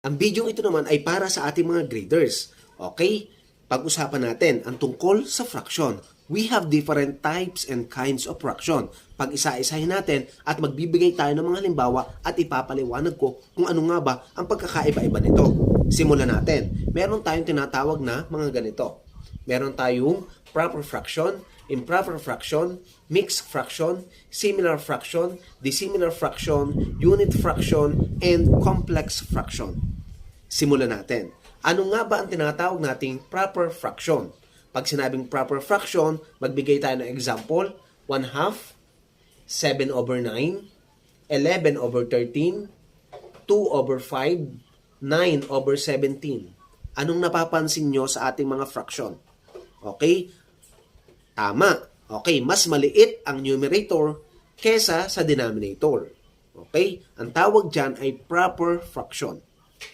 Ang video ito naman ay para sa ating mga graders. Okay? Pag-usapan natin ang tungkol sa fraction. We have different types and kinds of fraction. Pag isa-isahin natin at magbibigay tayo ng mga halimbawa at ipapaliwanag ko kung ano nga ba ang pagkakaiba-iba nito. Simulan natin. Meron tayong tinatawag na mga ganito. Meron tayong proper fraction, improper fraction, mixed fraction, similar fraction, dissimilar fraction, unit fraction, and complex fraction. Simulan natin. Ano nga ba ang tinatawag nating proper fraction? Pag sinabing proper fraction, magbigay tayo ng example, 1/2, 7/9, 11/13, 2/5, 9/17. Anong napapansin nyo sa ating mga fraction? Okay? Tama. Okay, mas maliit ang numerator kesa sa denominator. Okay? Ang tawag dyan ay proper fraction.